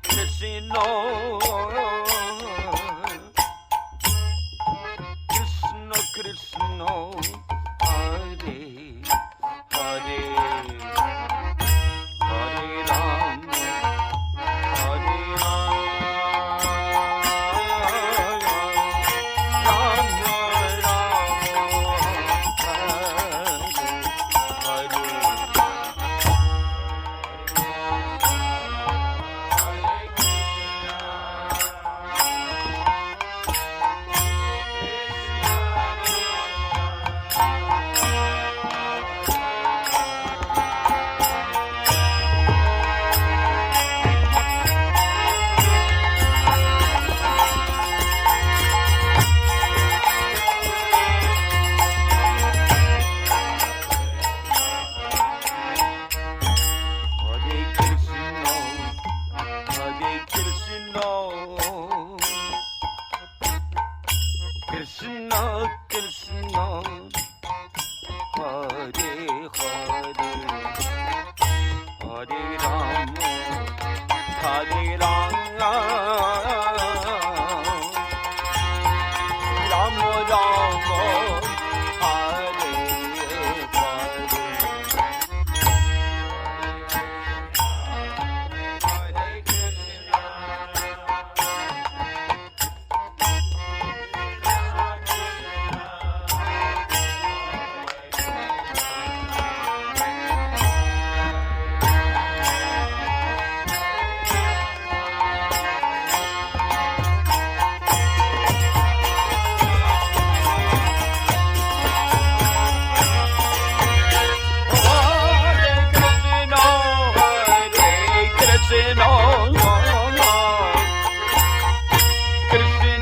Krishna Krishna Krishna Hare Hare Hare Ram Hare Ram Ram Ram Hare Krishna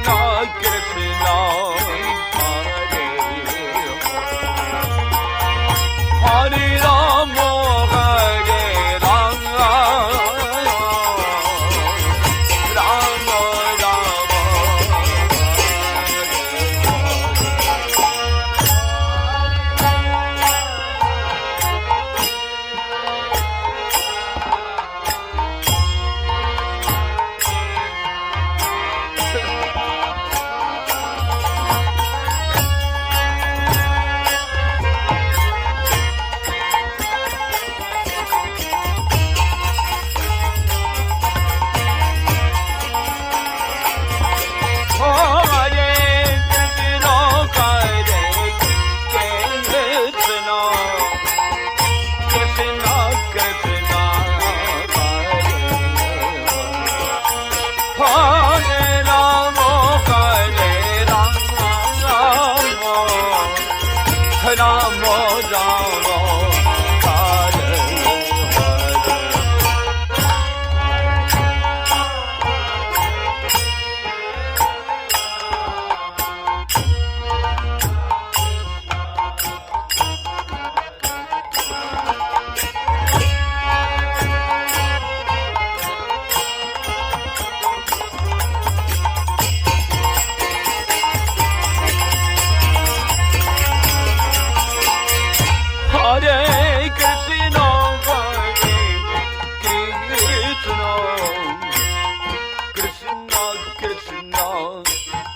Krishna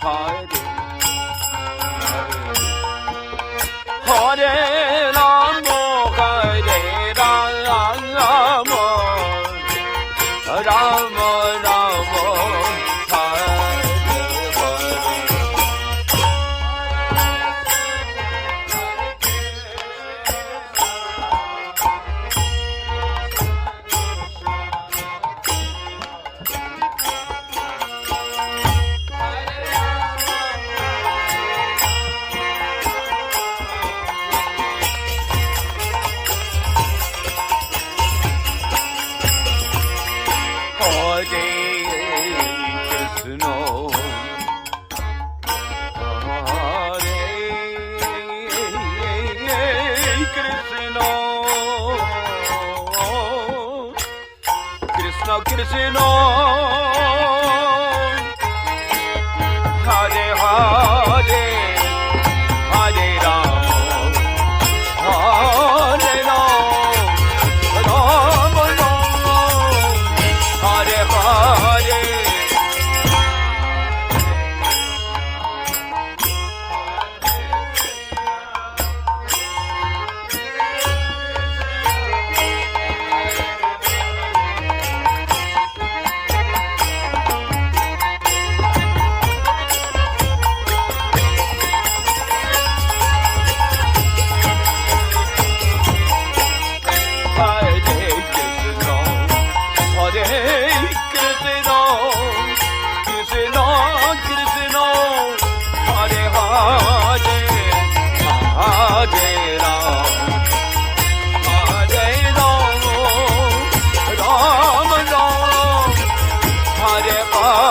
Hare Hare Hare Ram Hare Ram Ram Ram Hare Krishna Hare Hare Hare Ram Hare Ram Ram Ram Hare Hare Krishna, Krishna Krishna, Hare Hare, Hare Ram, Hare Ram, Ram Ram, Hare Hare.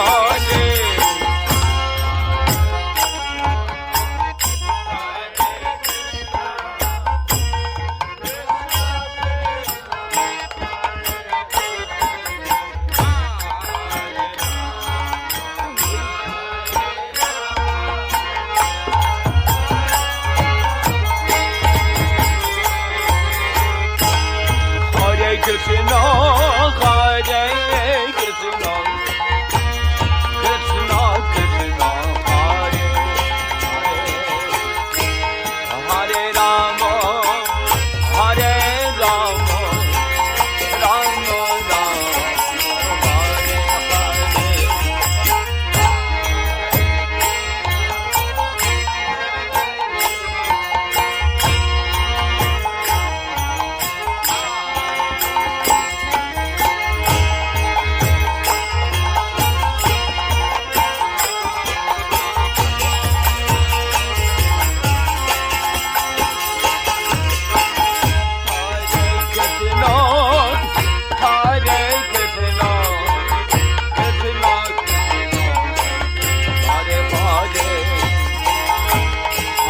Krishna, Hare Krishna, Krishna Krishna, Hare Hare, Hare Rama, Hare Rama, Rama Rama, Hare Hare.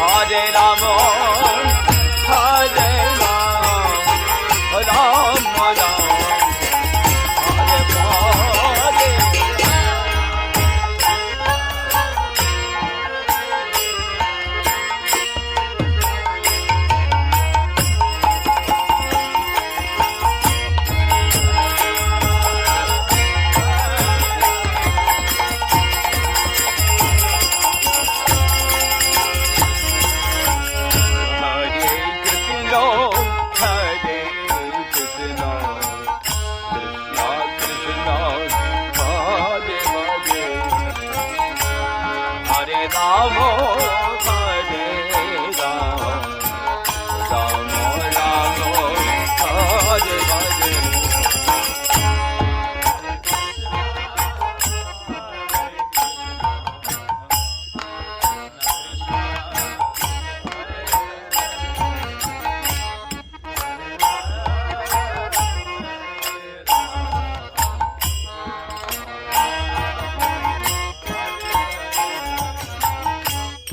Hare Rama, Hare Rama, Rama Rama, Hare Hare. Rama, Hare Rama, Rama Rama, Hare Hare.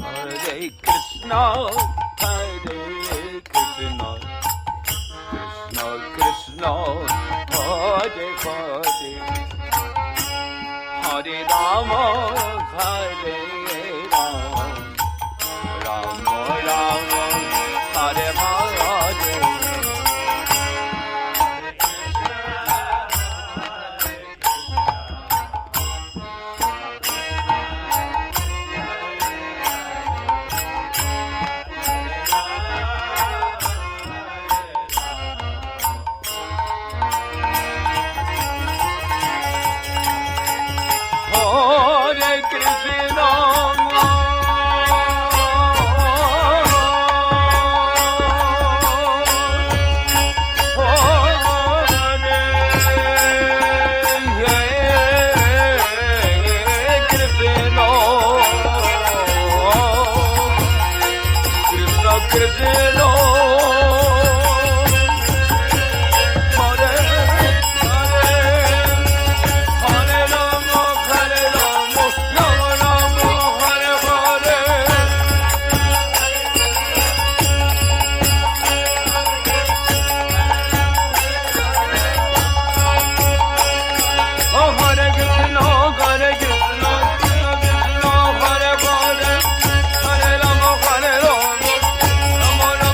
Hare Krishna, Hare Krishna, Krishna Krishna, Hare Hare, Hare Rama, Hare Rama, Rama Rama, Hare Hare. Hare Krishna, Hare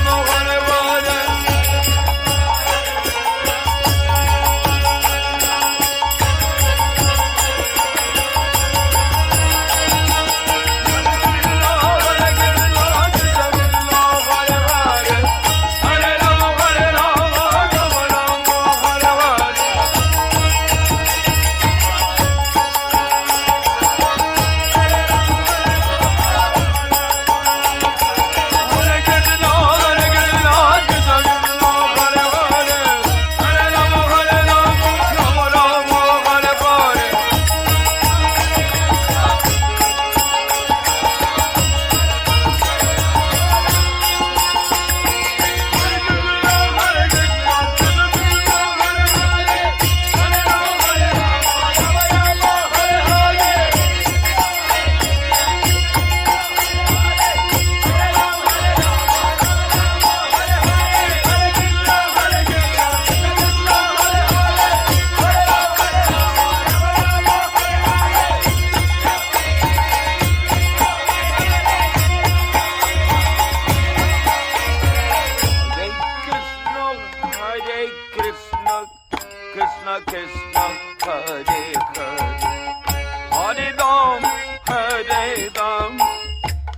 Hare Ram,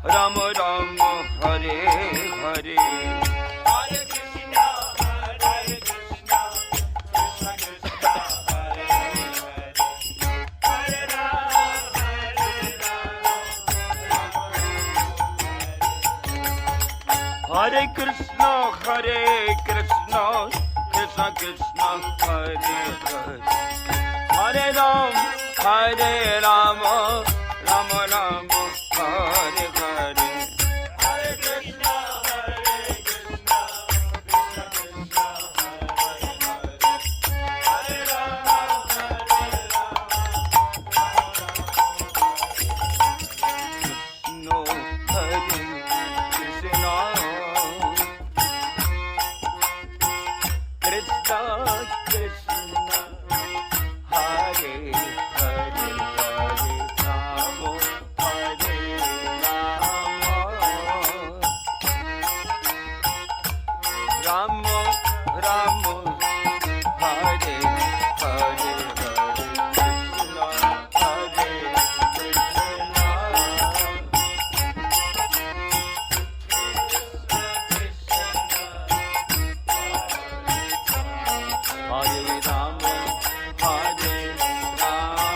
Ram Ram, Hare Hare. Hare Krishna, Krishna Krishna, Hare Hare. Hare Ram, Hare Krishna, Krishna Krishna, Hare Hare. Hare Ram, Ram Ram, Hare Hare. Hare Krishna, Krishna Krishna, Hare Hare. Hare Ram, No, Hare Krishna, Krishna Krishna, Hare Hare, Hare Rama, Hare Rama, Rama Rama, Hare Hare, Hare Krishna, Hare Rama, Hare Rama.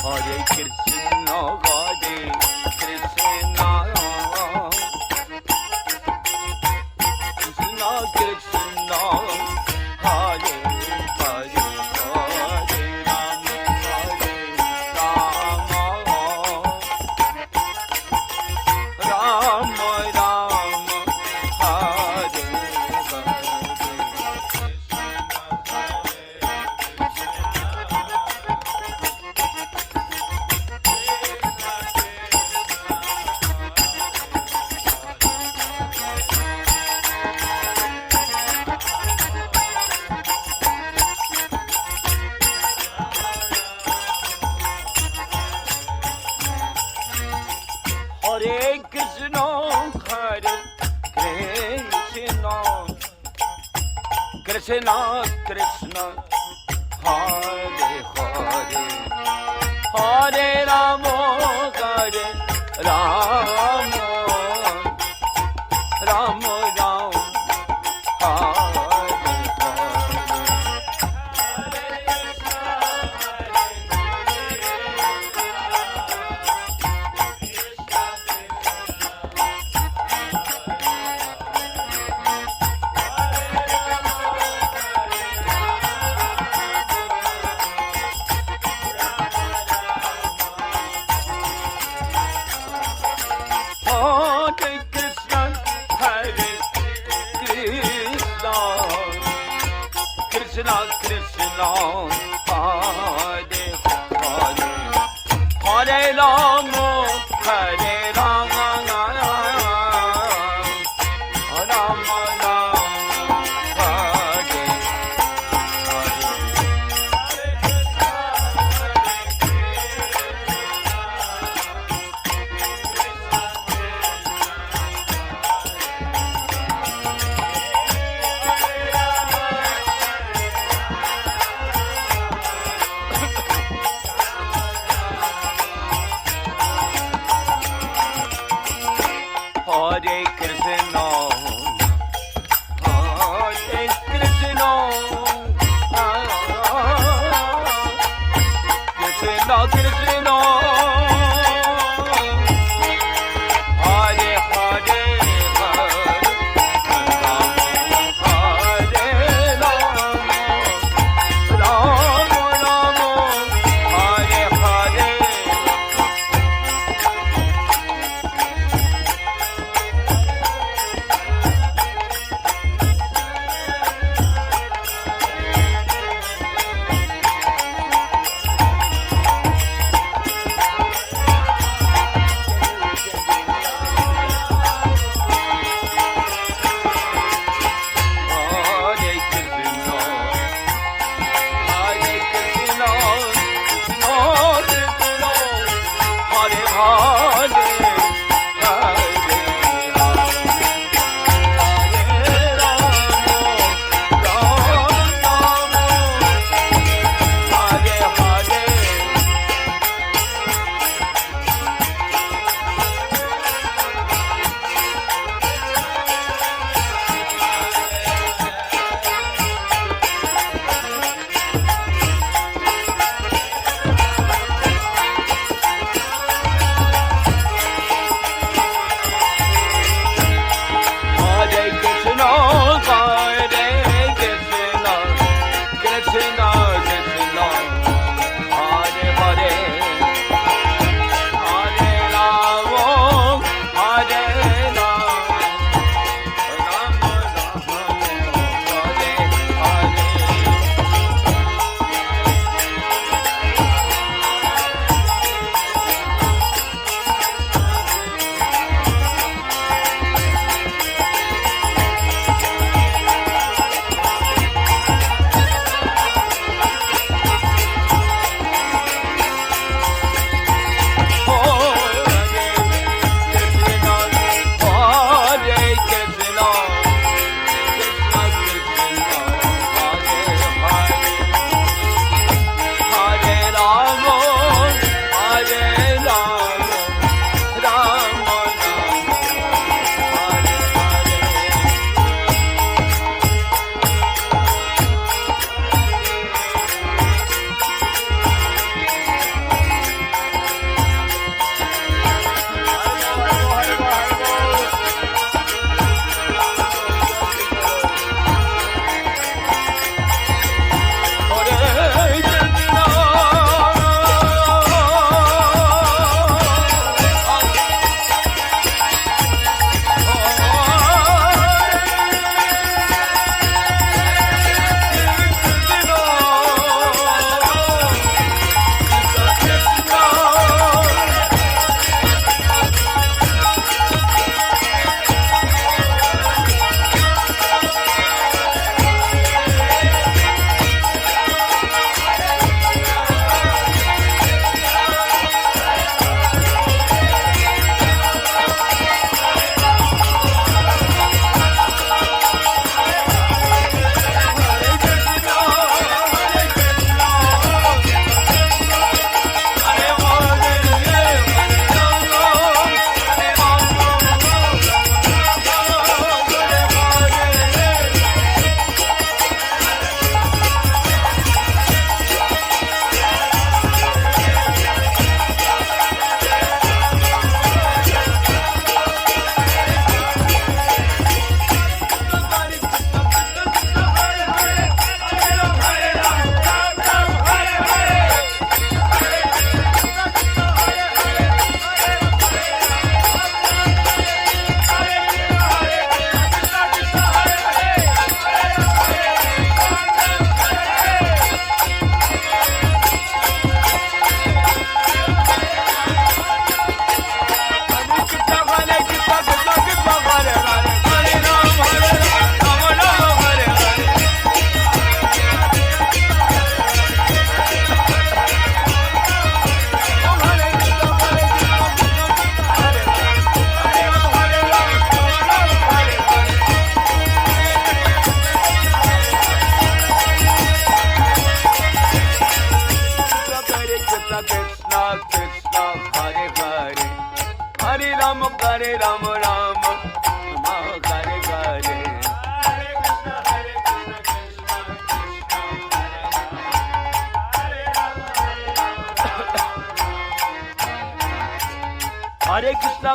Hare Krishna, Krishna Krishna, Hare Hare, Hare Rama, Hare Rama, Rama Rama, Hare Hare Krishna, Krishna Krishna, Hare Hare, Hare Rama, Hare Rama, Rama Rama, Hare Hare Krishna, Hare Krishna, Krishna Krishna, Hare Hare, Hare Rama, Hare Rama, Rama Rama, Hare Hare Krishna,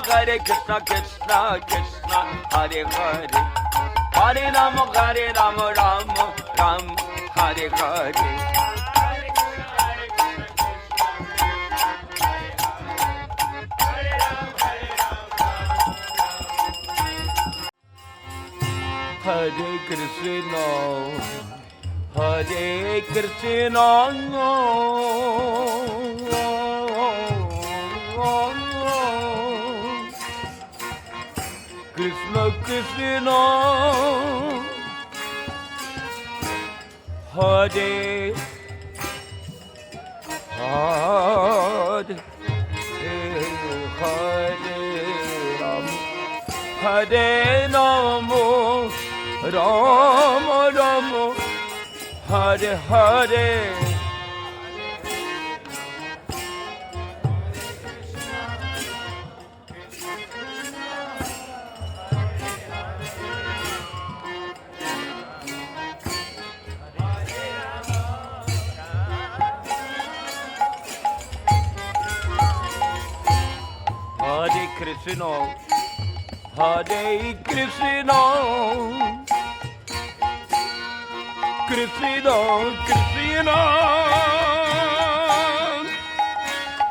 Hare Krishna, Krishna Krishna, Hare Hare, Hare Rama, Rama Ram, Hare Hare. Hare Krishna, Hare Krishna, Krishna Krishna, Hare Hare, Hare Rama, Hare Rama, Rama Rama, Hare Hare. Hare Krishna, Hare Krishna, Krishna Krishna,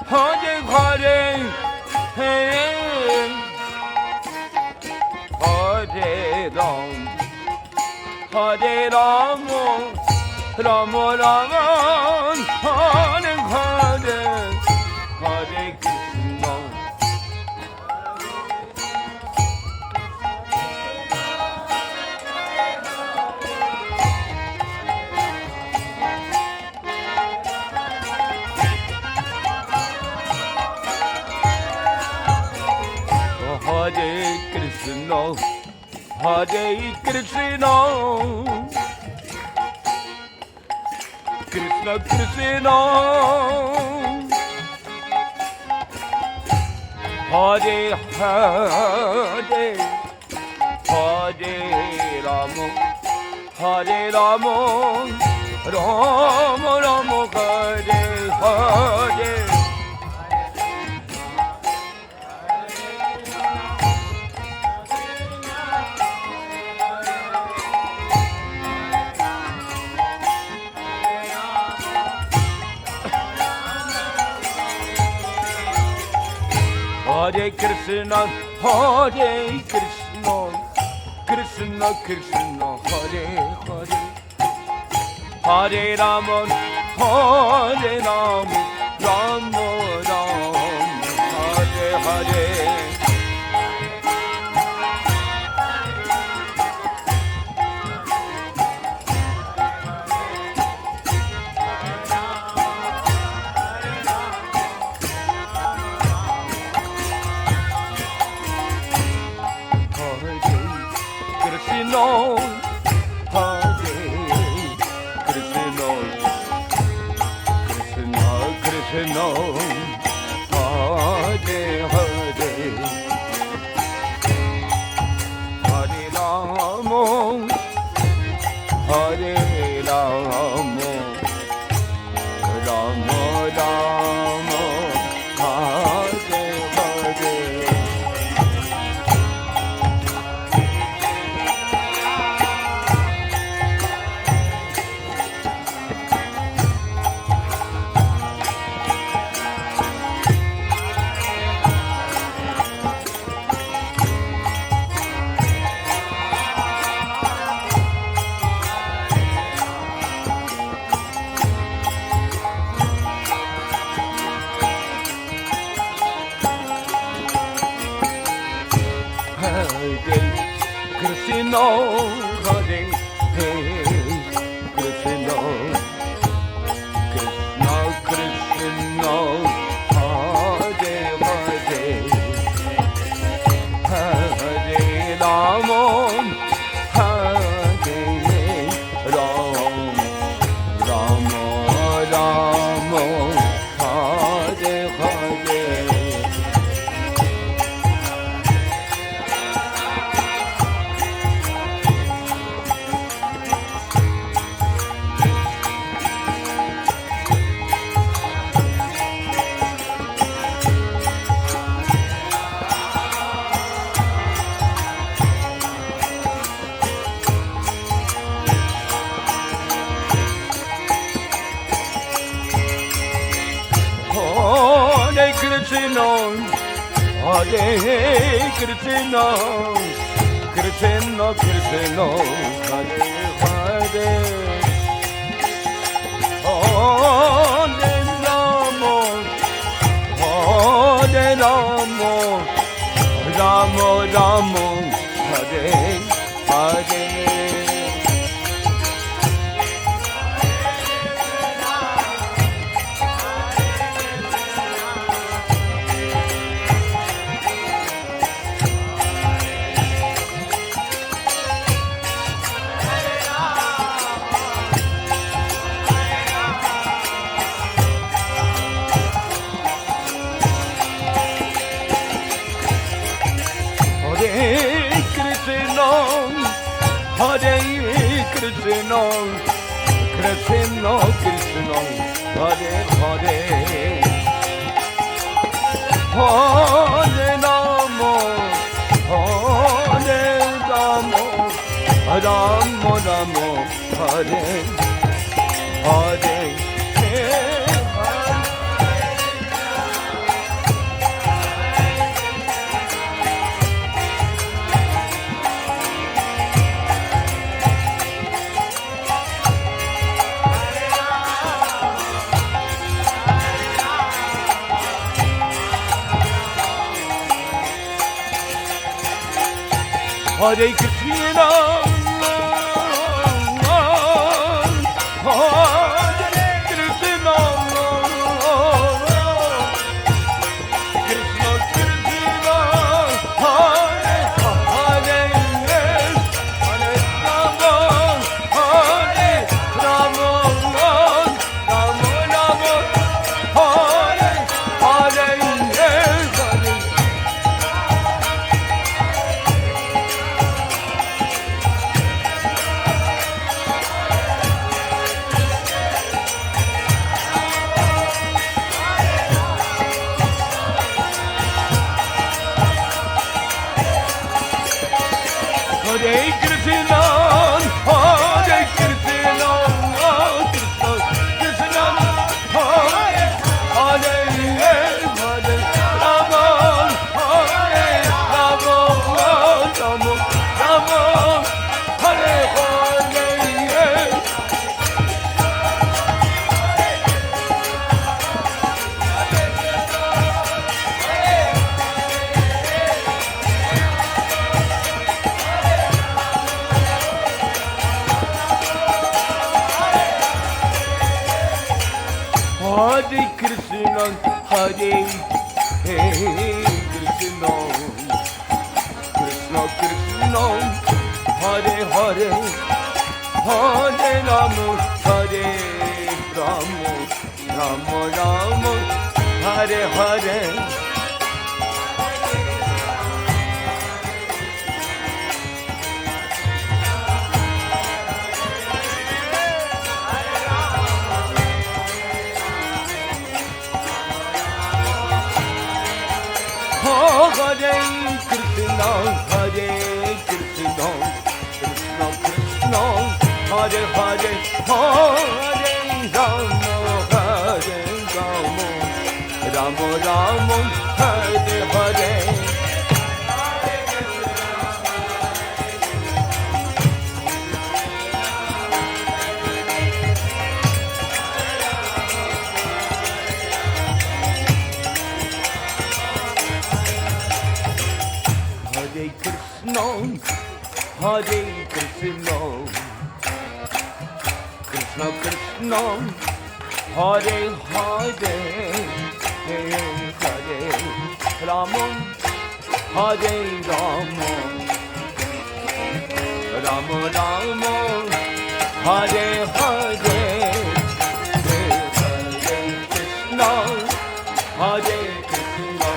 Hare Hare, Hare Hare Ram, Hare Rama, Rama Rama, Hare Hare, Hare Krishna. Hare Krishna, Hare Krishna, Krishna Krishna, Hare Hare, Hare Rama, Hare Rama, Rama Rama, Hare Hare. Hare Krishna, Hare Krishna, Krishna Krishna, Hare Hare, Hare Rama, Hare Rama, Rama Rama, Hare Hare. Krishna, Hare Krishna, Krishna Krishna, Hare Hare, Hare Rama, Hare Rama, Rama Rama, Hare Hare. Krishna, Hare Hare, Krishna, Krishna Krishna, Hare Hare, Hare Rama, Hare Rama, Rama Rama, Hare Hare. Krishna, Hare Krishna, Krishna Krishna, Hare Hare, Hare Rama, Hare Rama, Rama Rama, Hare Hare. Hare Krishna, Krishna Krishna, Hare Hare, Hare Rama, Hare Rama, Rama Rama, Hare Hare. Hare Krishna, Hare Krishna, Krishna Krishna, Hare Hare, Hare Rama, Hare Rama, Rama Rama, Hare Hare, Hare. Hare Krishna, Hare Krishna, Krishna Krishna, Hare Hare, Hare Rama, Hare Rama, Rama Rama, Hare Hare. Hare Krishna, Hare Krishna, Krishna Krishna, Hare Hare, Hare Rama, Hare Rama, Rama Rama, Hare Hare. Hare Krishna, Hare Krishna, Krishna Krishna, Hare Hare, Hare Rama, Hare Rama, Rama Rama, Hare Hare. Hare Krishna, Hare Krishna, Krishna Krishna, Hare Hare, Hare Hare, Rama, Hare Rama, Rama Rama, Hare Hare, Hare Krishna, Hare Krishna.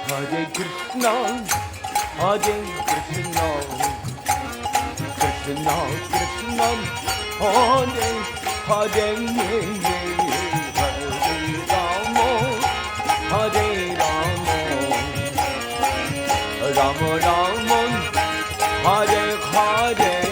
Hare Krishna, Hare Krishna, Krishna Krishna, Hare Hare. Hare Rama, Rama Rama, Hare Hare.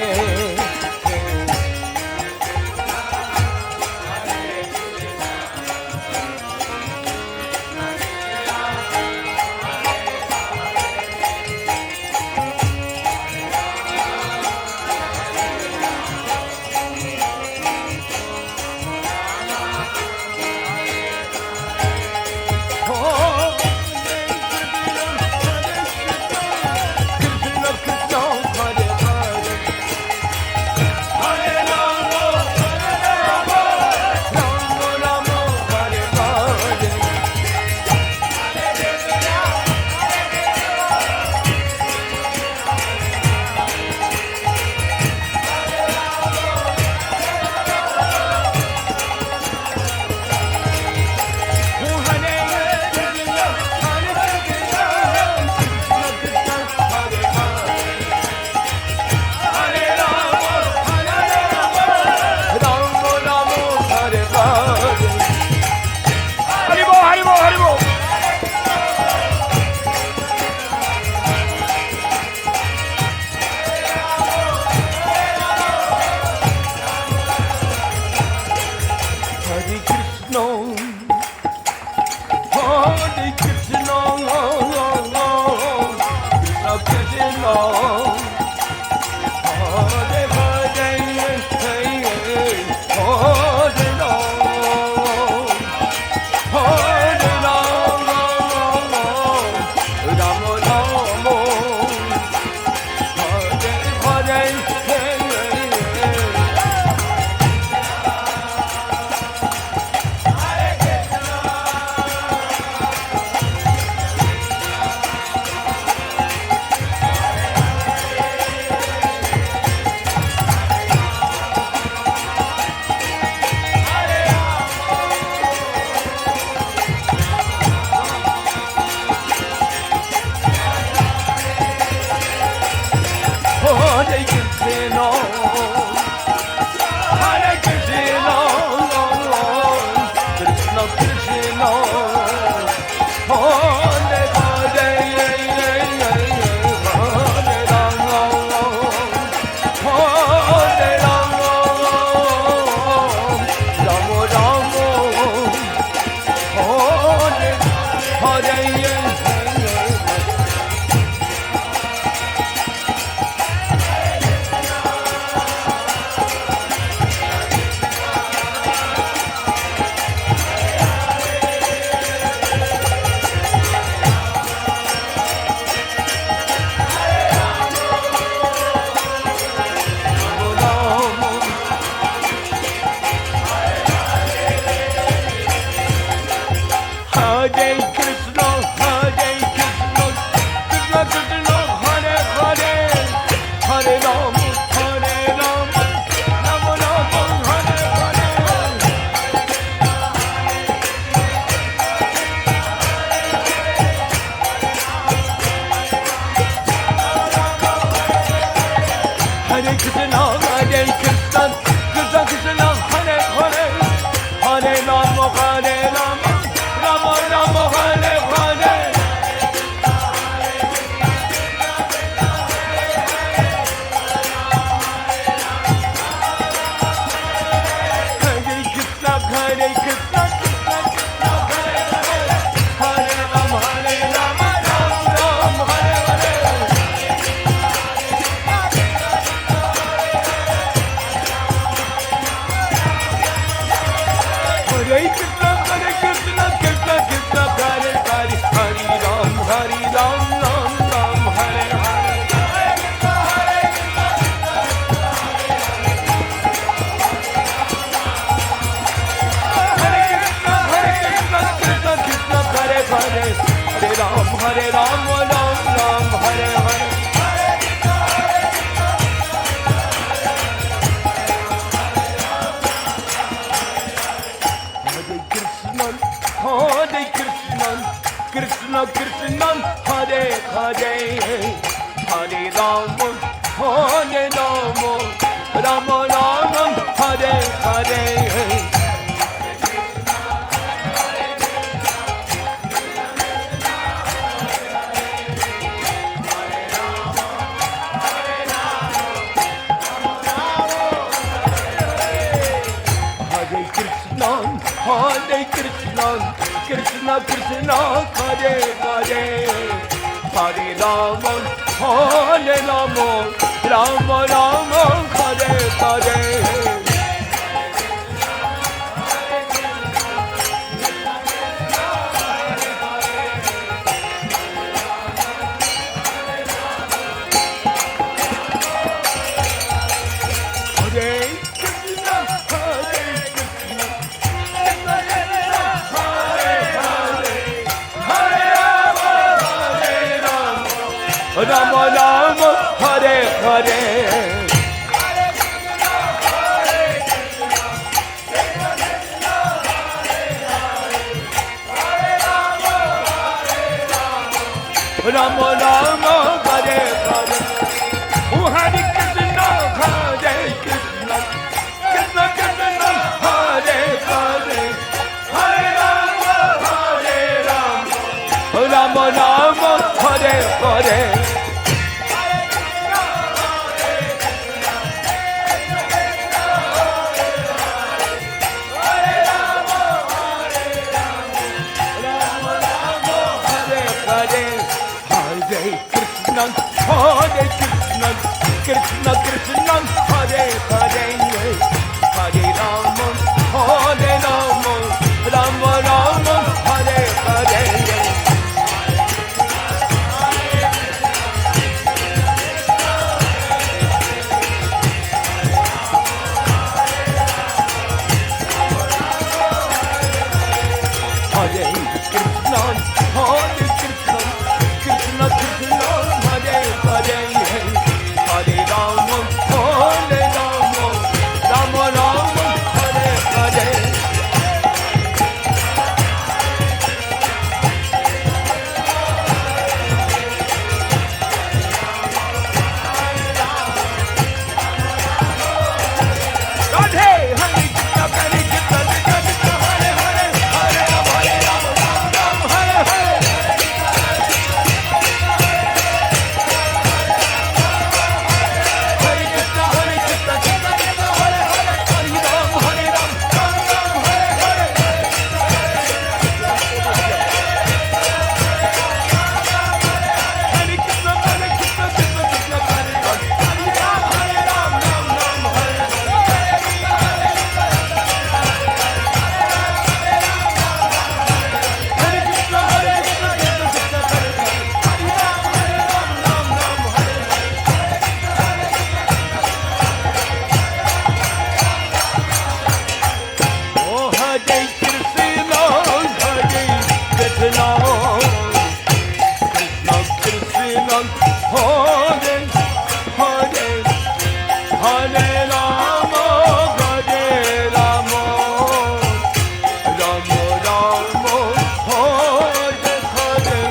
Krishna Krishna Hare Hare Hare Rama Hare Rama Rama Rama Hare Hare Rama Rama Hare Hare Rama Rama Hare Hare Oh Hare Krishna Hare Krishna Krishna Krishna Hare Hare Hare Rama Hare Rama Rama Rama Hare Hare Hare Krishna, Krishna Krishna, Hare Hare, Hare Rama, Hare Rama, Rama Rama, Hare Hare. Hare Krishna, Hare Krishna, Krishna Krishna, Hare Hare, Hare Rama, Hare Rama, Rama Rama, Hare Hare. Radhe, Hare Krishna, Hare Krishna, Krishna Krishna, Hare Hare, Hare Rama, Rama Rama, Hare Hare. Hare Krishna, Hare Krishna, Krishna Krishna, Hare Hare, Hare Rama, Hare Rama, Rama Rama, Hare Hare. Hare Krishna, Hare Krishna, Krishna Krishna, Hare Hare, Hare Rama, Hare Rama, Rama Rama, Hare Hare. Hare Krishna, Hare Krishna, Krishna Krishna, Hare Hare, Hare Rama, Hare Rama, Rama Rama, Hare Hare. Oh Hare Krishna, Hare Krishna, Krishna Krishna, Hare Hare, Hare Rama, Hare Rama, Rama Rama, Hare Hare.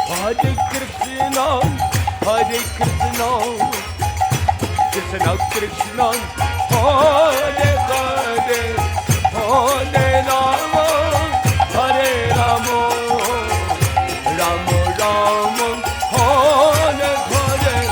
Hare Krishna, Hare Krishna, Krishna Krishna, Hare Hare, Hare Rama, Hare Rama, Rama Rama, Hare Hare.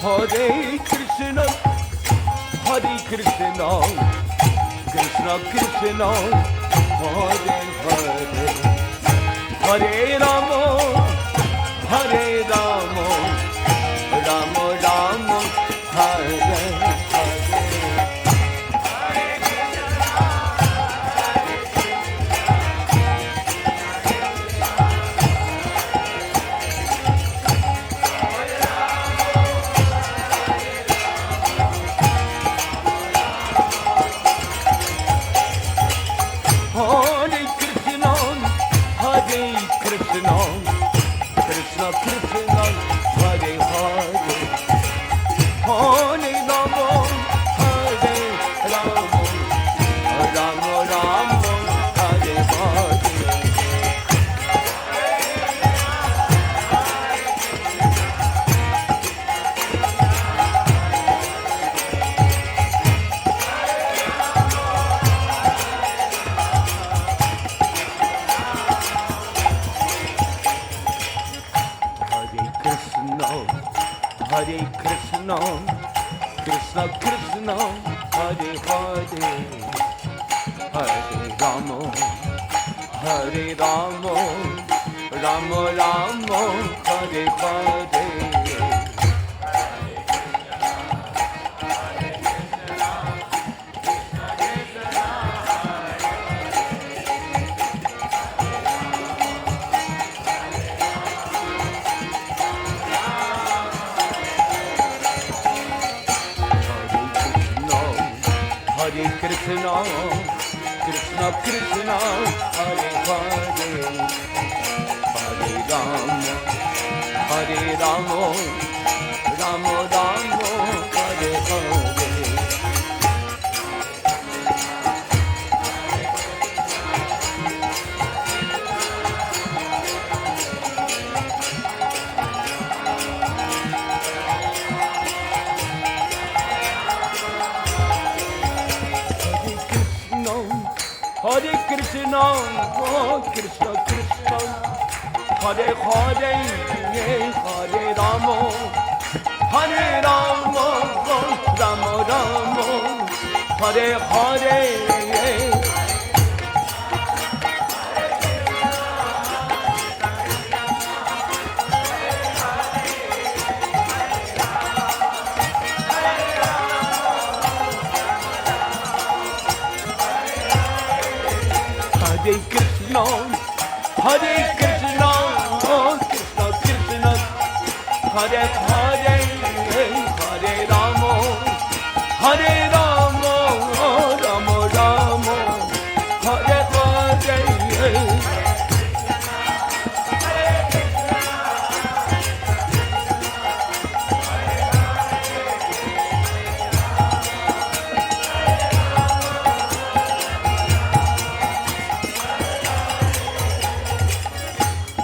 Hare Krishna, Hare Krishna, Krishna Krishna, Hare Hare, Hare Rama, Hare Rama, Rama Rama, Hare Hare. Hare Krishna, Hare Krishna, Krishna Krishna, Hare Hare, Hare Krishna, Krishna Krishna, Hare Hare, Hare Rama, Hare Rama, Rama Rama, Hare Hare. Hare Krishna, Krishna Krishna, Hare Hare, Hare Rama, Hare Rama, Rama Rama, Hare Hare. Hare Krishna, oh Krishna Krishna, Hare Hare, Hare Rama, Hare Rama, Rama Rama, Hare Hare. Hare Krishna, Hare Krishna, oh Krishna Krishna, Hare Hare, Hare Rama, Hare Rama, Rama Rama, Hare Hare.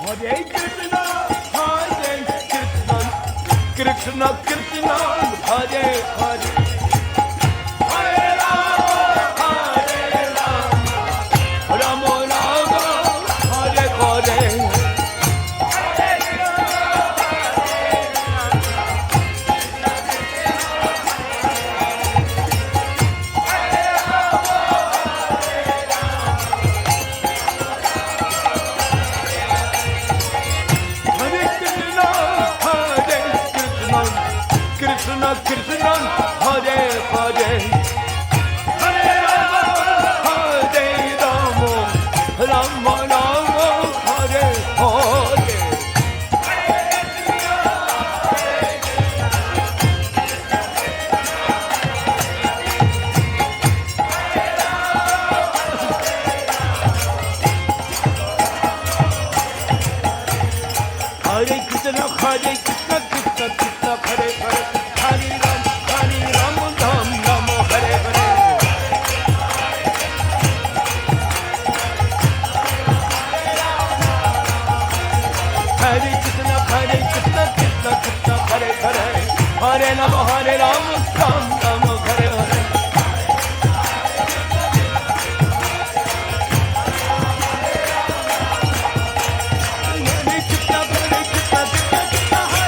Hare Krishna, Hare Krishna, Krishna Krishna, Hare Hare, Hare Rama, Rama Rama, Hare Hare. Hare Krishna, Krishna Krishna, Hare Hare, Hare Rama, Rama Rama, Hare Hare. Hare Krishna, Krishna Krishna, Hare Hare, Hare Ram, Ram Ram, Hare Hare. Hare Krishna, Krishna Krishna, Hare Hare, Hare Ram, Ram Ram, Hare Hare. Hare Krishna, Krishna Krishna,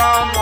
Ram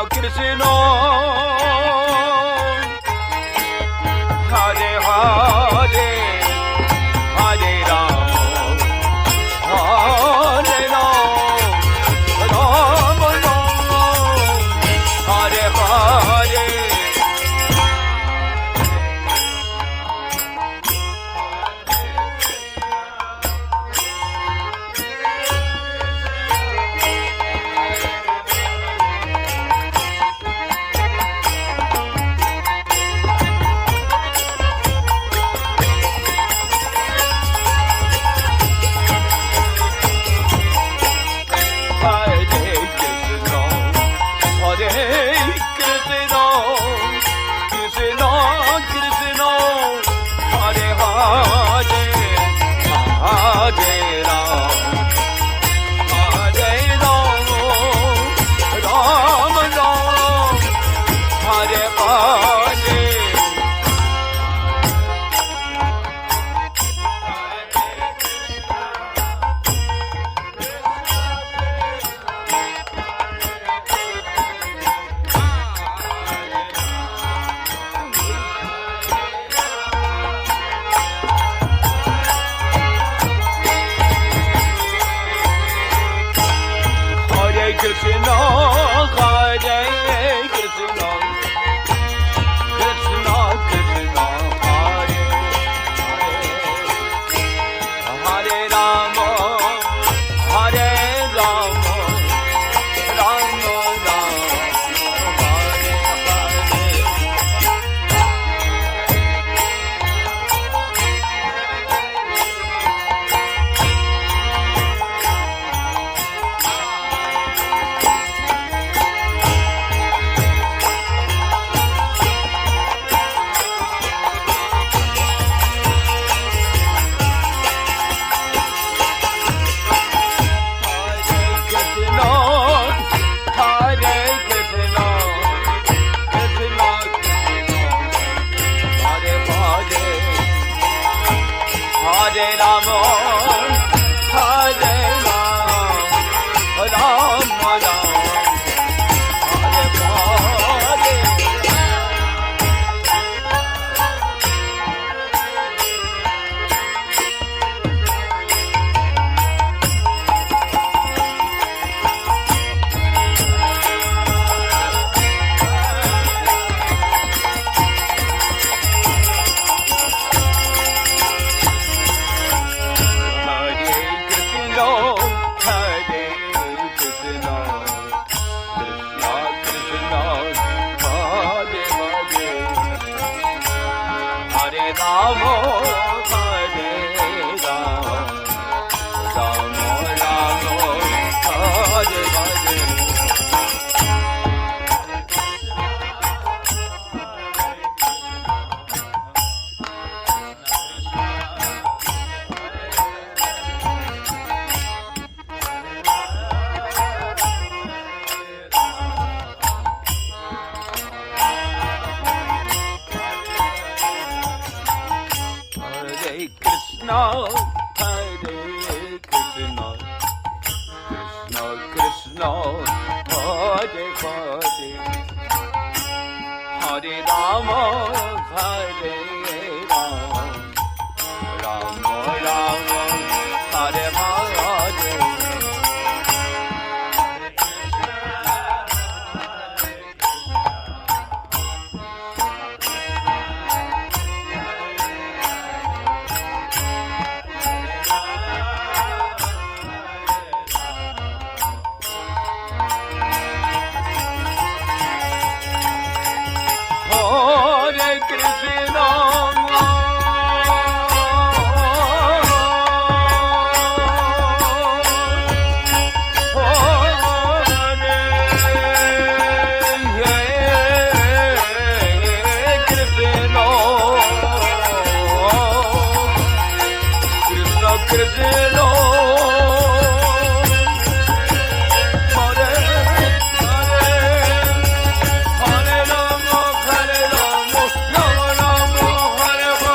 Krishna Hare Hare Hare Ram Hare Ram Ram Ram Hare Hare Krishna, Hare Krishna, Krishna Krishna, Hare Hare, Hare Rama, Hare Rama, Rama Rama, Hare Hare Rama, Hare Rama, Rama Rama, Hare Hare. Krishna, Hare Krishna, Krishna Krishna, Hare Hare, Hare Rama, Hare Rama, Rama Rama, Hare Hare. Hare Krishna, Hare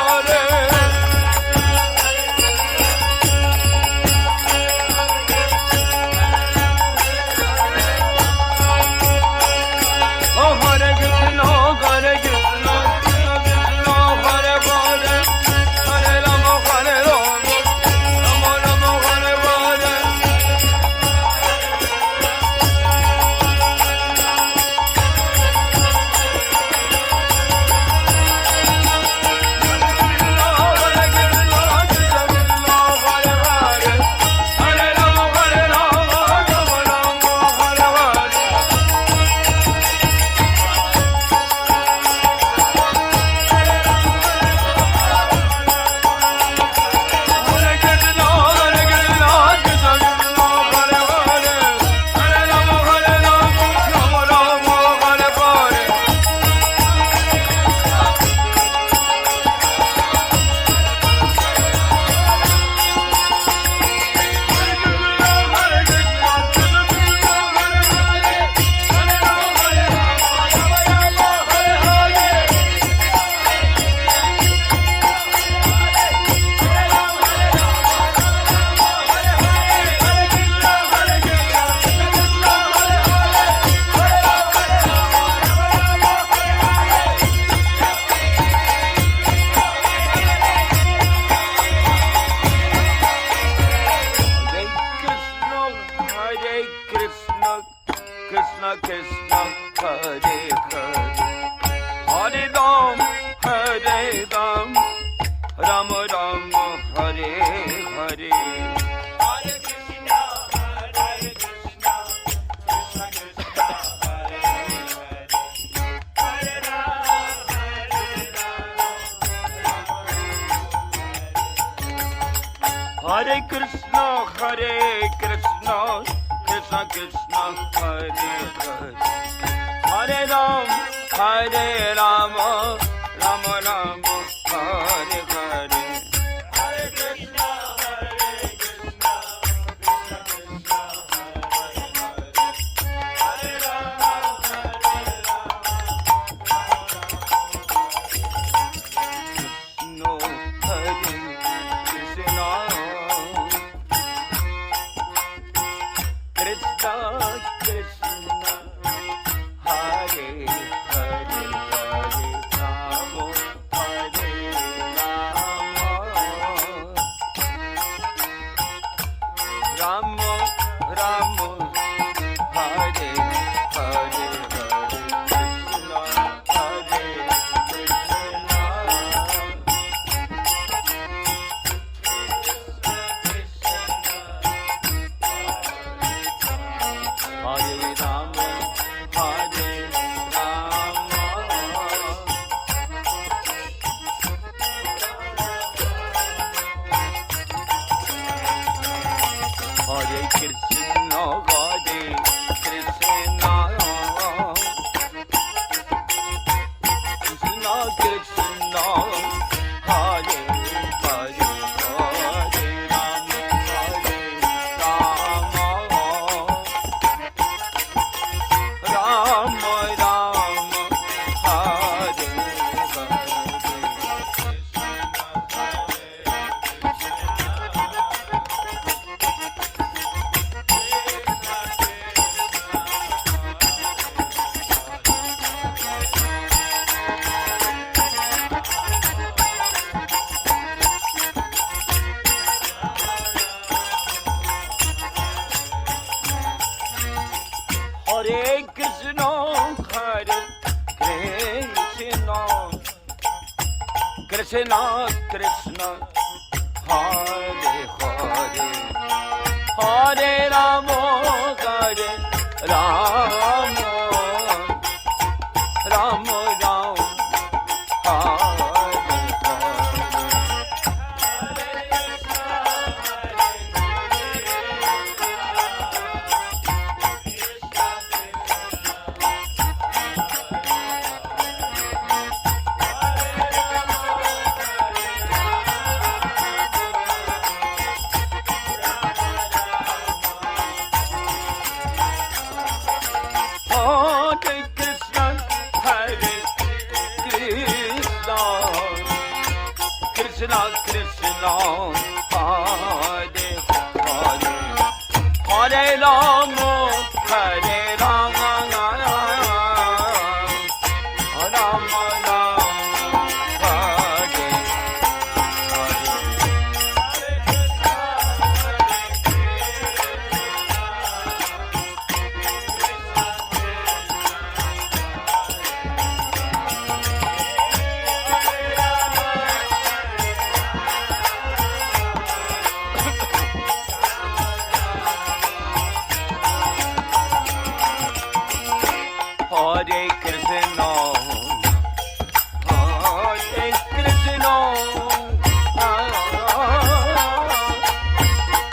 Krishna, Krishna Krishna, Hare Hare, Hare Ram, Ram Ram, Hare Hare. Hare Krishna, Krishna Krishna, Hare Hare, Hare Ram, Hare Krishna, Krishna Krishna, Hare Hare, Hare Ram, Ram Ram, Hare Hare. Hare Krishna, Krishna Krishna, Hare Hare, Hare No, Hare Krishna, Krishna Krishna, Hare Hare, Hare Rama, Hare Rama, Rama Rama, Hare Hare, Hare Krishna, Hare Rama, Hare Rama, Hare Krishna, Krishna Krishna, Hare Hare, Hare Rama, Rama Rama, Hare Hare Krishna, Krishna Krishna, Hare Hare, Hare Rama, Rama Rama, Hare Krishna Krishna, Hare Hare, Hare Rama, Hare Rama, Rama Rama, Hare Hare Krishna, Hare Krishna,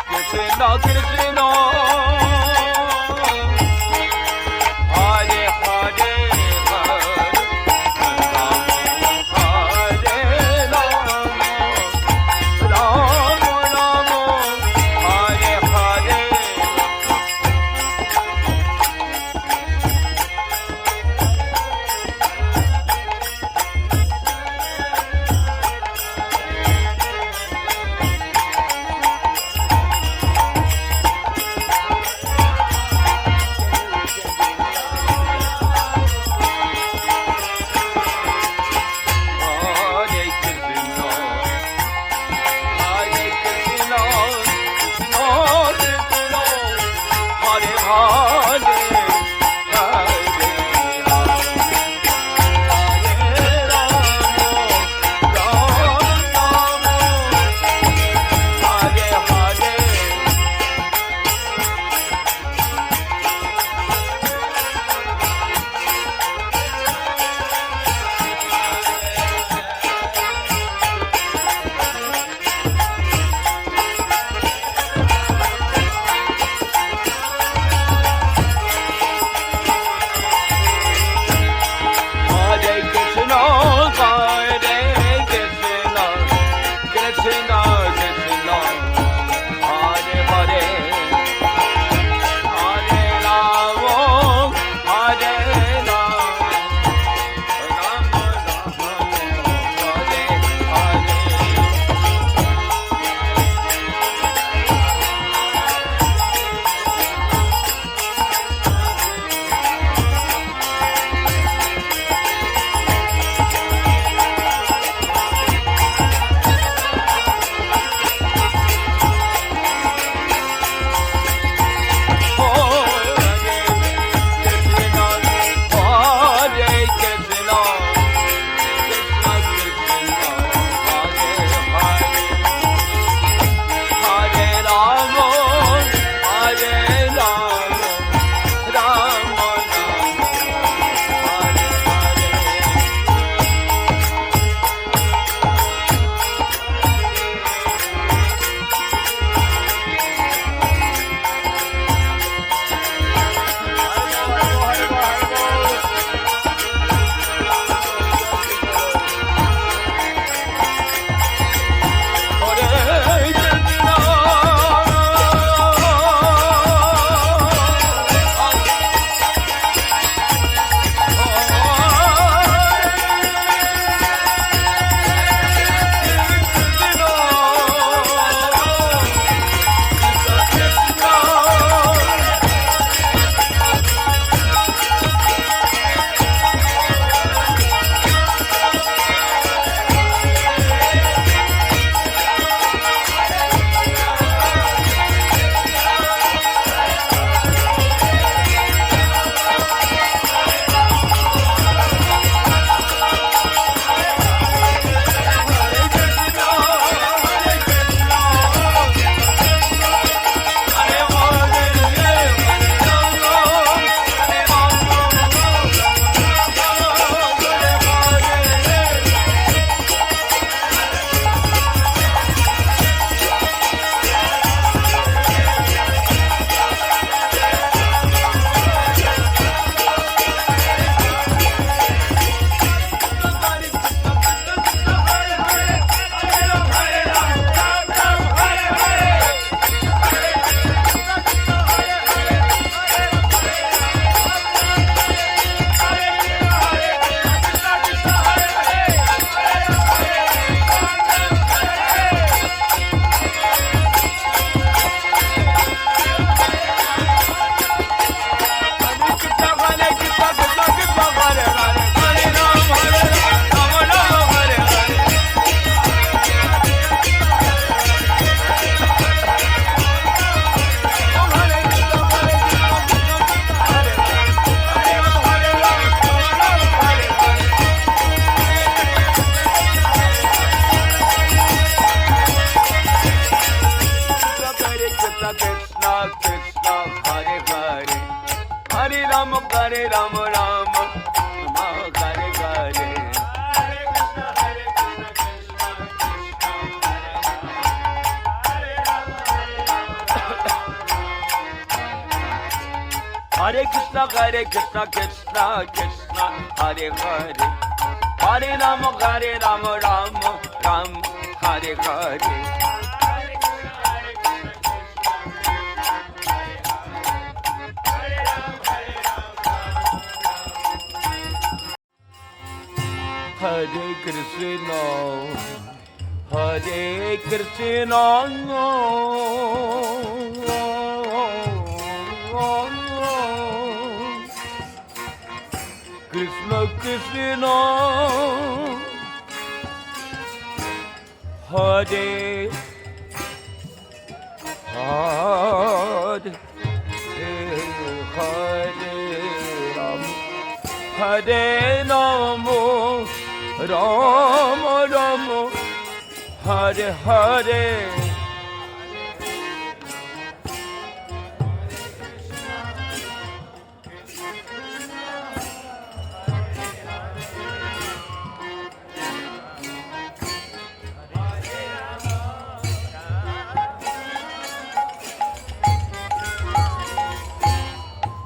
Krishna Krishna, Hare Hare, Hare Rama, Rama Rama, Hare Hare. Hare Krishna, Krishna Krishna, Hare Hare, Hare Rama, Rama Ram, Hare Hare. Hare Krishna, Hare Krishna, Krishna Krishna, Hare Hare. Hare Ramo, Rama Rama, Hare Hare.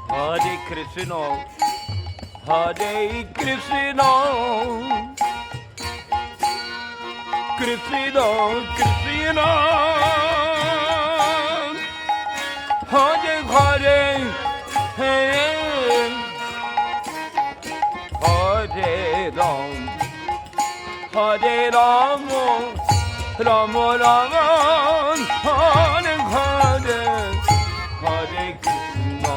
Hare Krishna, Hare Krishna, Krishna Krishna, Hare Hare, Hare Hare Ram, Hare Rama, Rama Rama, Hare Hare, Hare Krishna.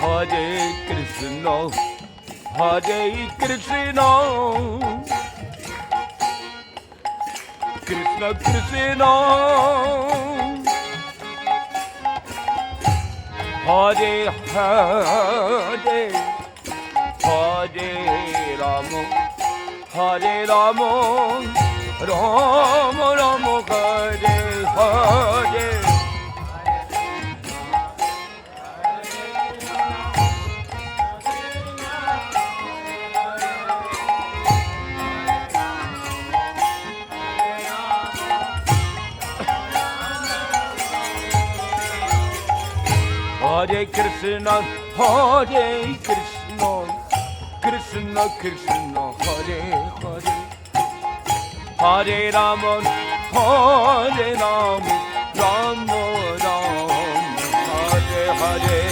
Hare Krishna, Hare Krishna, Krishna Krishna, Hare Hare, Hare Rama, Hare Rama, Rama Rama, Hare Hare. Hare Krishna, Hare Krishna, Krishna Krishna, Hare Hare, Hare Rama, Hare Rama, Rama Rama, Hare Hare.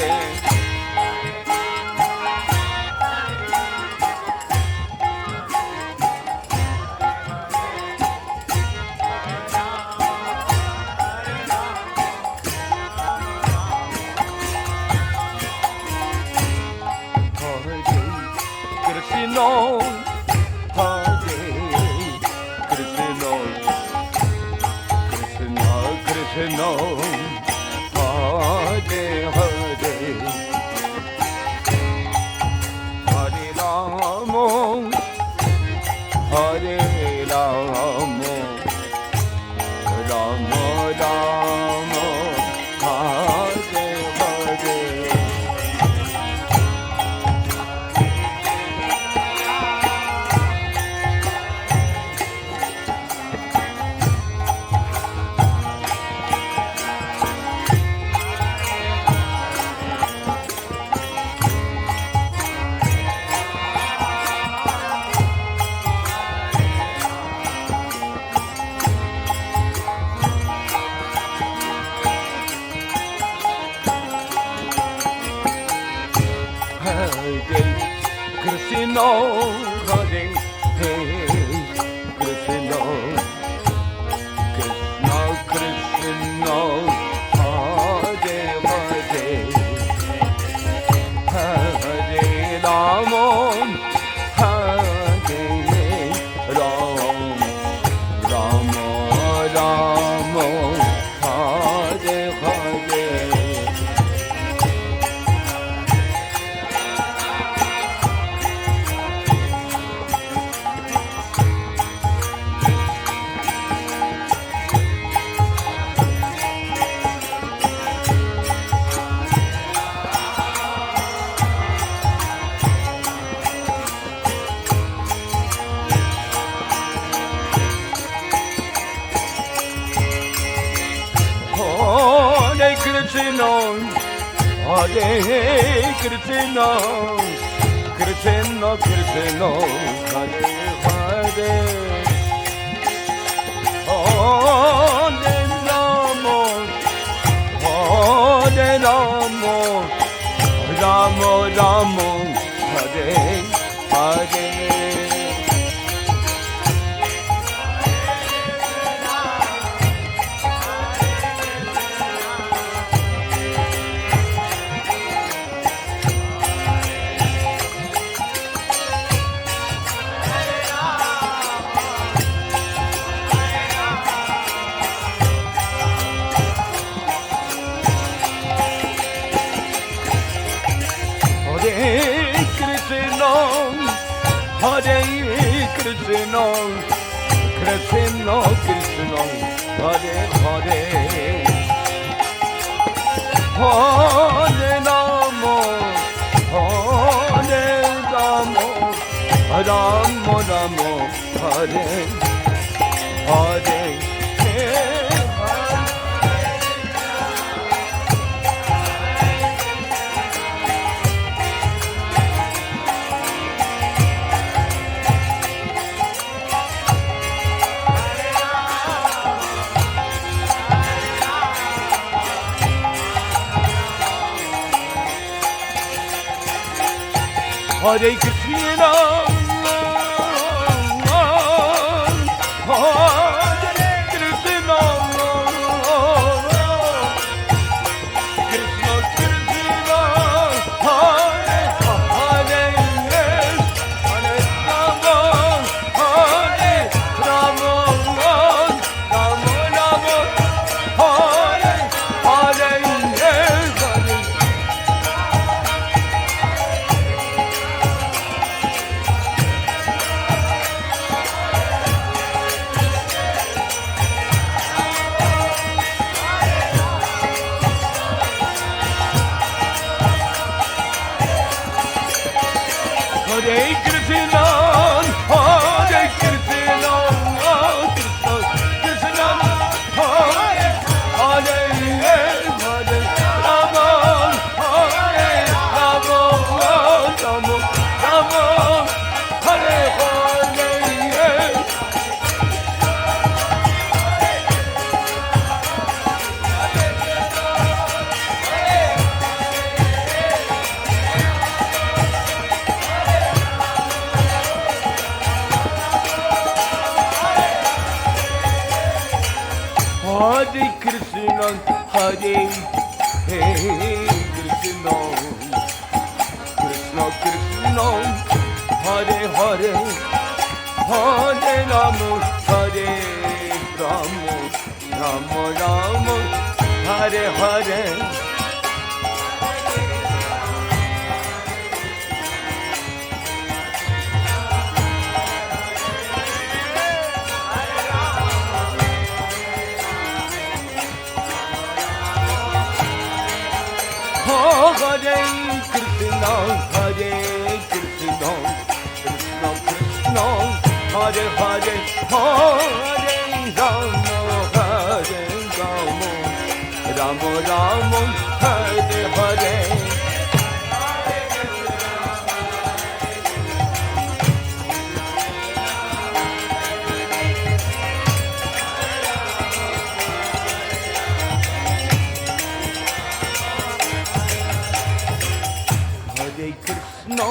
Krishna, Hare Krishna, Krishna Krishna, Hare Hare, Hare Rama, Hare Rama, Rama Rama, Hare Hare. Krishna, Hare Hare, Krishna, Krishna Krishna, Hare Hare, Hare Rama, Hare Rama, Rama Rama, Hare Hare. Krishna, Hare Krishna, Krishna Krishna, Hare Hare, Hare Rama, Hare Rama, Rama Rama, Hare Hare. Hare Krishna, Krishna Krishna, Hare Hare, Hare Rama, Hare Rama, Rama Rama, Hare Hare. Hare Krishna, Hare Krishna, Krishna Krishna, Hare Hare, Hare Rama, Hare Rama, Rama Rama, Hare Hare, Hare. Hare Krishna, Hare Krishna, Krishna Krishna, Hare Hare, Hare Rama, Hare Rama, Rama Rama, Hare Hare. Hare Krishna, Hare Krishna, Krishna Krishna, Hare Hare, Hare Rama, Hare Rama, Rama Rama, Hare Hare. Hare Krishna, Hare Krishna, Krishna Krishna, Hare Hare, Hare Rama, Hare Rama, Rama Rama, Hare Hare. Hare Krishna,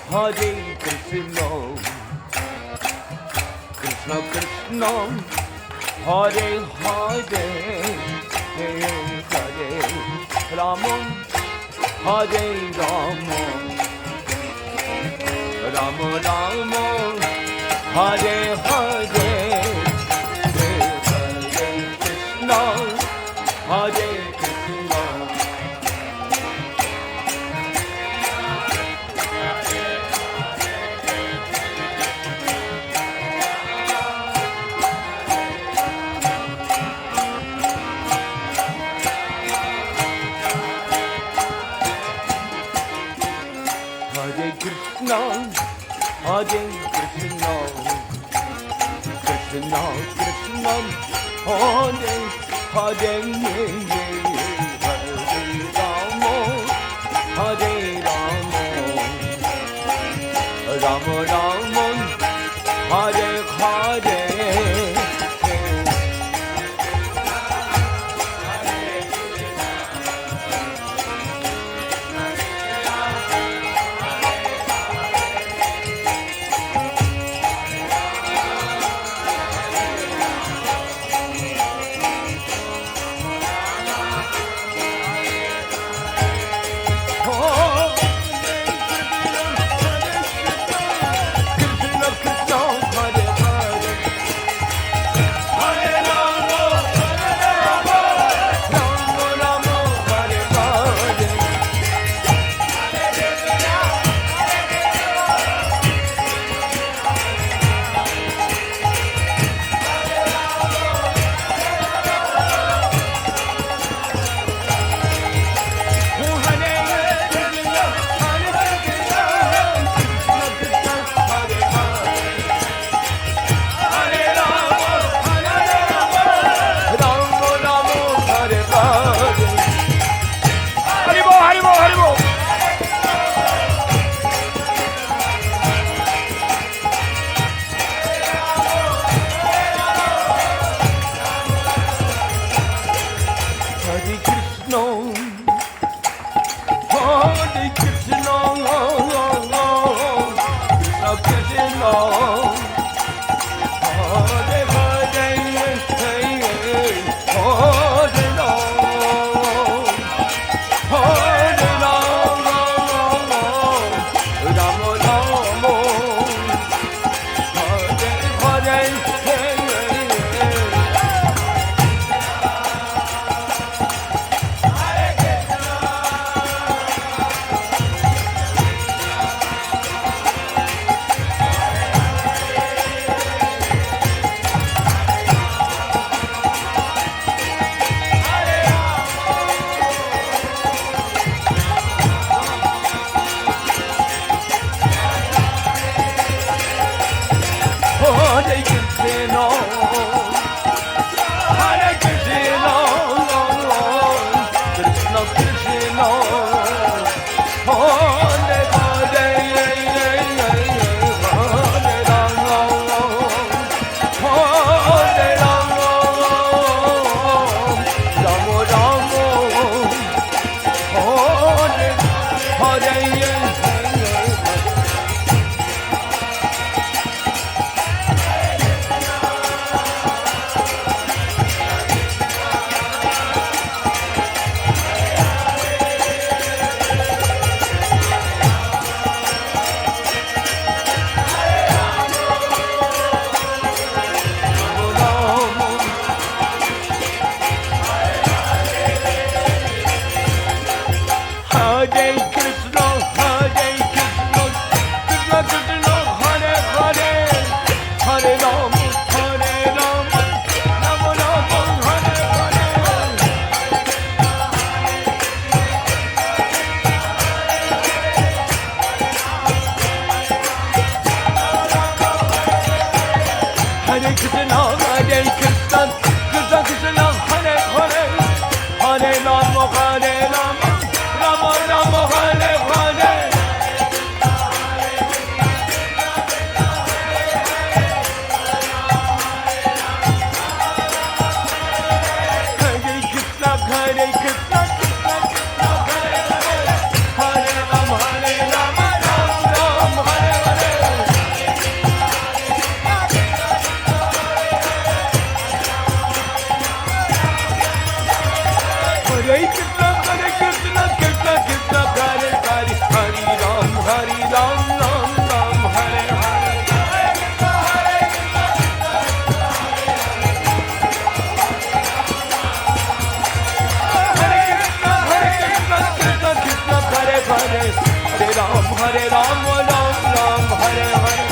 Hare Krishna, Krishna Krishna, Hare Hare, Hare Hare, Rama, Hare Rama, Rama Rama, Hare Hare, Hare Krishna, Hare Krishna. Hare Krishna, Hare Krishna, Krishna Krishna, Hare Hare, Hare Rama, Hare Rama, Rama Rama, Hare Hare. Krishna, Krishna, Hare Hare, Hare Ram, Ram Ram, Hare Krishna Krishna Hare Hare Hare Ram Hare Ram Ram Ram Hare Hare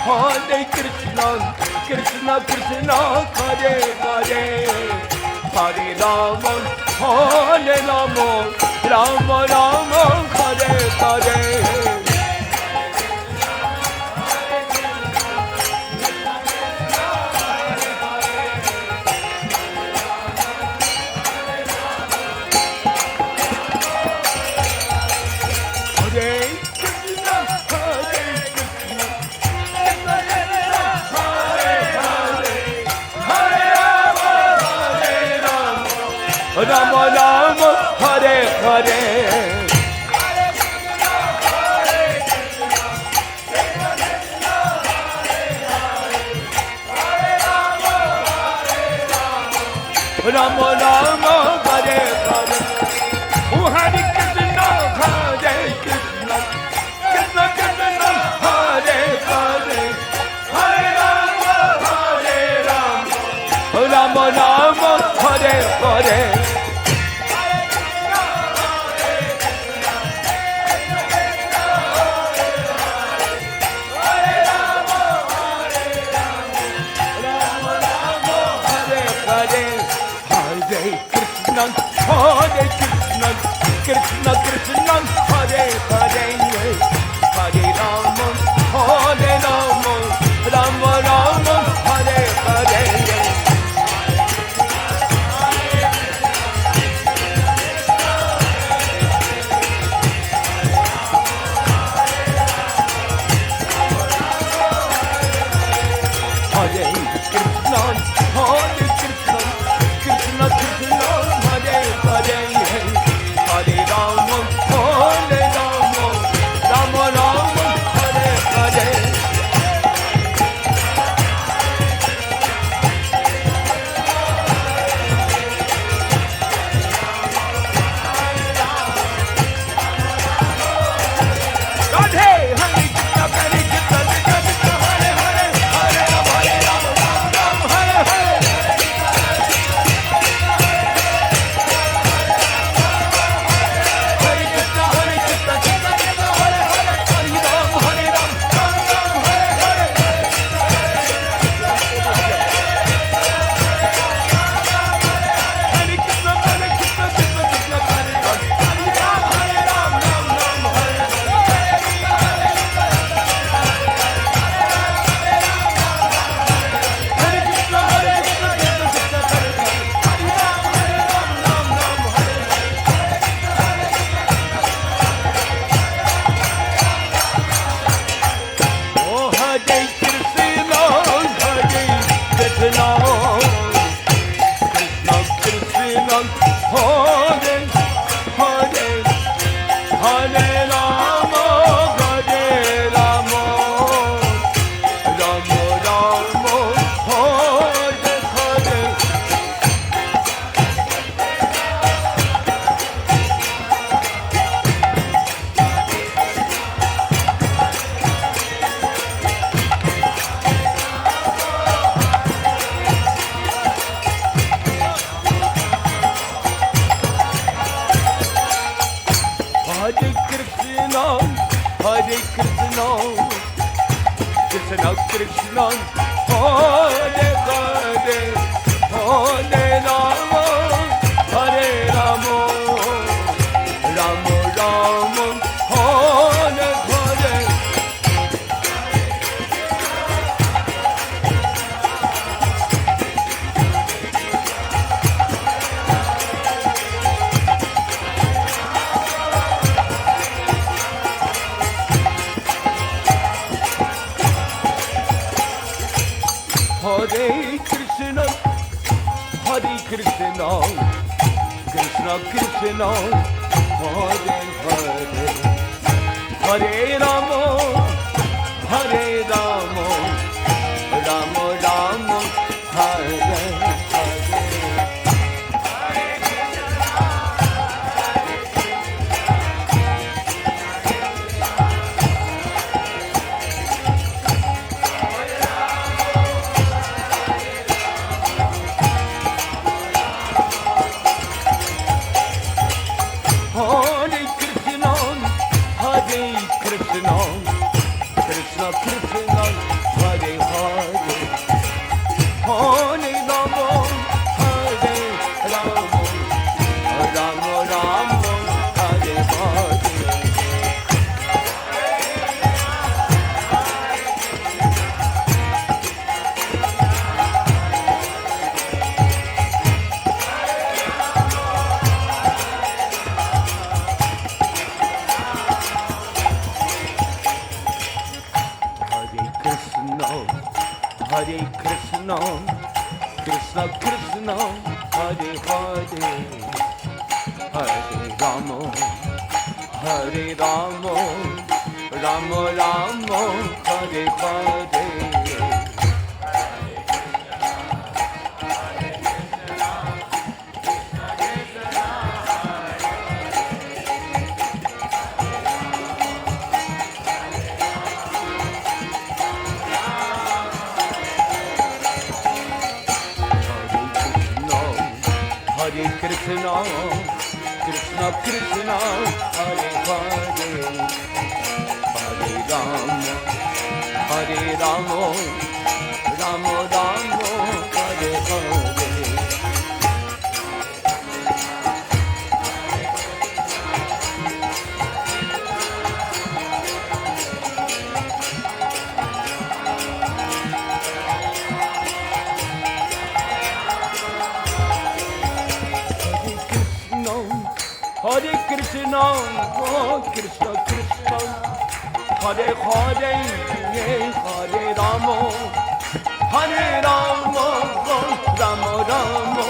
Hare Krishna, Krishna Krishna, Hare Hare, Hare Rama, Hare Rama, Rama Rama, Hare Hare. Rama Rama Hare Hare Rama Rama Hare Hare Oh Hare Krishna Hare Krishna Krishna Krishna Hare Hare Hare Rama Hare Rama Rama Rama Hare Hare Hare Hare Krishna Hare Krishna Krishna Krishna Hare Hare Hare Rama Hare Rama Rama Rama Hare Hare Hare Krishna, Hare Krishna, Krishna Krishna, Hare Hare, Hare Rama, Hare Rama, Rama Rama, Hare Hare. Radhe, Hare Krishna, Hare Krishna, Krishna Krishna, Hare Hare, Hare Rama, Rama Rama, Hare Hare. Hare Krishna, Krishna Krishna, Hare Hare, Hare Rama, Rama Rama, Hare Hare. Hare Krishna, Krishna Krishna, Hare Rama, Hare Rama, Rama Rama, Hare Hare. Hare Krishna, Krishna Krishna, Hare Hare, Hare Rama, Rama Rama, Hare Hare. Oh, Hare Krishna, Hare Krishna, Krishna Krishna, Hare Hare, Hare Rama, Hare Rama, Rama Rama, Hare Hare. Hare Krishna, Hare Krishna, Krishna Krishna, Hare Hare, Hare Rama, Hare Rama, Rama Rama, Hare Hare. Hare Krishna, Hare Krishna, Krishna Krishna, Hare Hare, Hare Rama, Hare Rama, Rama Rama, Hare Hare. Hare Krishna, Hare Krishna, Krishna Krishna, Hare Hare, Hare Rama, Hare Rama, Rama Rama, Hare Hare. Hare Krishna, Krishna Krishna, Hare Hare, Hare Rama, Hare Rama, Rama Rama, Hare Hare. Hare Krishna, Krishna Krishna, Hare Hare, Hare Rama, Hare Rama, Rama Rama, Hare Hare. Hare Krishna, oh Krishna Krishna, Hare Hare, Hare Rama, Hare Rama, Rama Rama,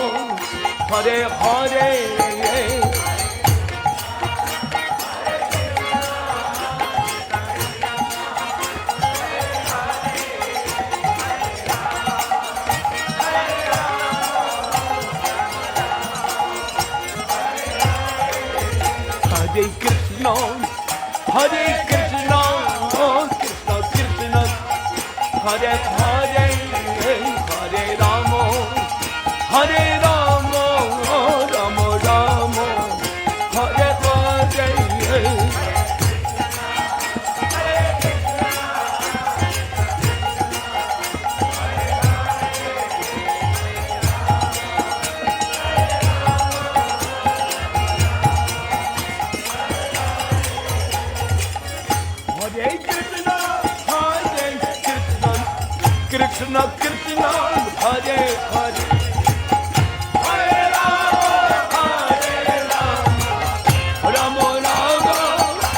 Hare Hare. Hare Krishna, Hare Krishna, oh Krishna Krishna, Hare Hare, Hare Rama, Hare Rama, Rama Rama, Hare Hare. Hare Krishna, Hare Krishna, Krishna Krishna, Hare Hare, Hare Rama, Hare Rama, Rama Rama,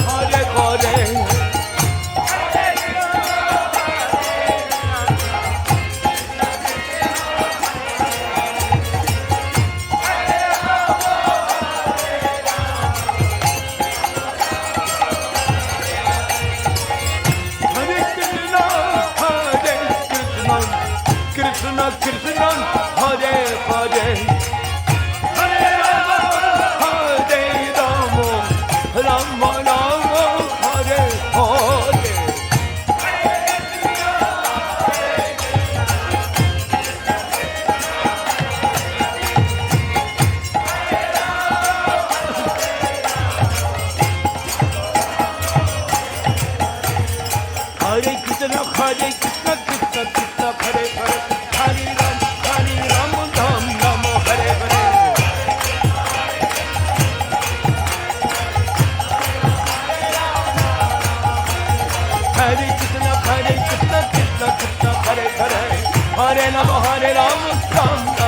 Hare Hare. Hare Krishna, Hare Krishna, Krishna Krishna, Hare Hare, Hare Rama, Hare Rama, Rama Rama, Hare Hare. Hare Krishna, Krishna Krishna, Hare Hare, Hare Ram, Ram Ram, Hare Hare. Hare Krishna, Krishna Krishna, Hare Hare, Hare Ram, Ram Ram.